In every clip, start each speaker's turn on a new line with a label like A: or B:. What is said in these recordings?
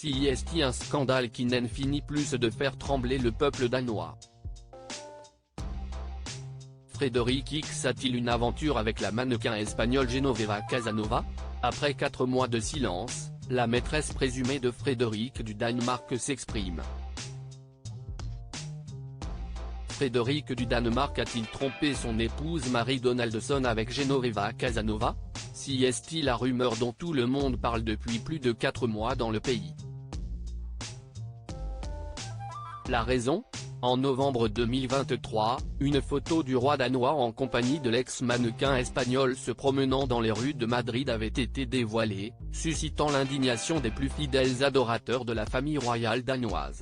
A: CIST, un scandale qui n'en finit plus de faire trembler le peuple danois. Frédéric X a-t-il une aventure avec la mannequin espagnole Genoveva Casanova? Après 4 mois de silence, la maîtresse présumée de Frédéric du Danemark s'exprime. Frédéric du Danemark a-t-il trompé son épouse Marie Donaldson avec Genoveva Casanova? CIST, la rumeur dont tout le monde parle depuis plus de 4 mois dans le pays. La raison? En novembre 2023, une photo du roi danois en compagnie de l'ex-mannequin espagnol se promenant dans les rues de Madrid avait été dévoilée, suscitant l'indignation des plus fidèles adorateurs de la famille royale danoise.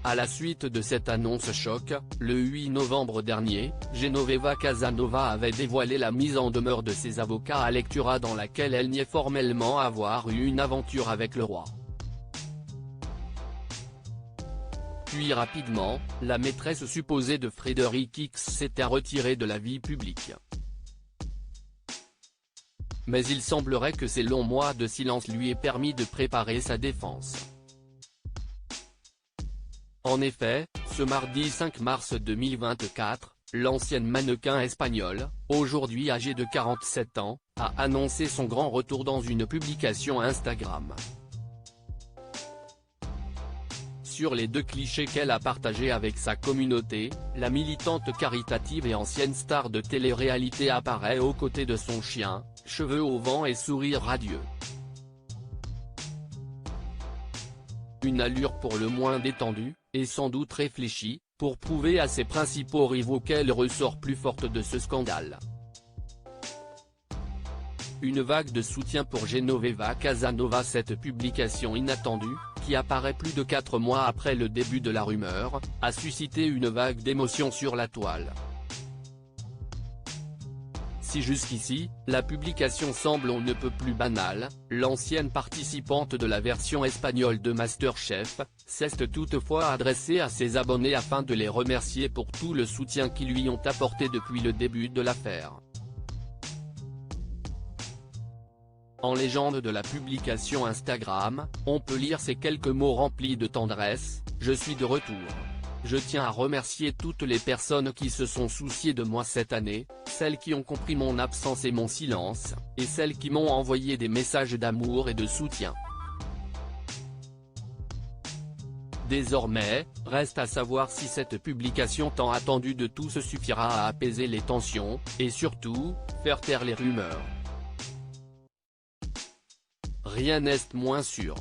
A: À la suite de cette annonce choc, le 8 novembre dernier, Genoveva Casanova avait dévoilé la mise en demeure de ses avocats à Lectura dans laquelle elle niait formellement avoir eu une aventure avec le roi. Puis rapidement, la maîtresse supposée de Frédéric X s'était retirée de la vie publique. Mais il semblerait que ces longs mois de silence lui aient permis de préparer sa défense. En effet, ce mardi 5 mars 2024, l'ancienne mannequin espagnole, aujourd'hui âgée de 47 ans, a annoncé son grand retour dans une publication Instagram. Sur les 2 clichés qu'elle a partagés avec sa communauté, la militante caritative et ancienne star de télé-réalité apparaît aux côtés de son chien, cheveux au vent et sourire radieux. Une allure pour le moins détendue, et sans doute réfléchie, pour prouver à ses principaux rivaux qu'elle ressort plus forte de ce scandale. Une vague de soutien pour Genoveva Casanova. Cette publication inattendue, qui apparaît plus de 4 mois après le début de la rumeur, a suscité une vague d'émotions sur la toile. Si jusqu'ici, la publication semble on ne peut plus banale, l'ancienne participante de la version espagnole de MasterChef, s'est toutefois adressée à ses abonnés afin de les remercier pour tout le soutien qu'ils lui ont apporté depuis le début de l'affaire. En légende de la publication Instagram, on peut lire ces quelques mots remplis de tendresse: « Je suis de retour. Je tiens à remercier toutes les personnes qui se sont souciées de moi cette année, celles qui ont compris mon absence et mon silence, et celles qui m'ont envoyé des messages d'amour et de soutien. Désormais, reste à savoir si cette publication tant attendue de tous suffira à apaiser les tensions, et surtout, faire taire les rumeurs. Rien n'est moins sûr.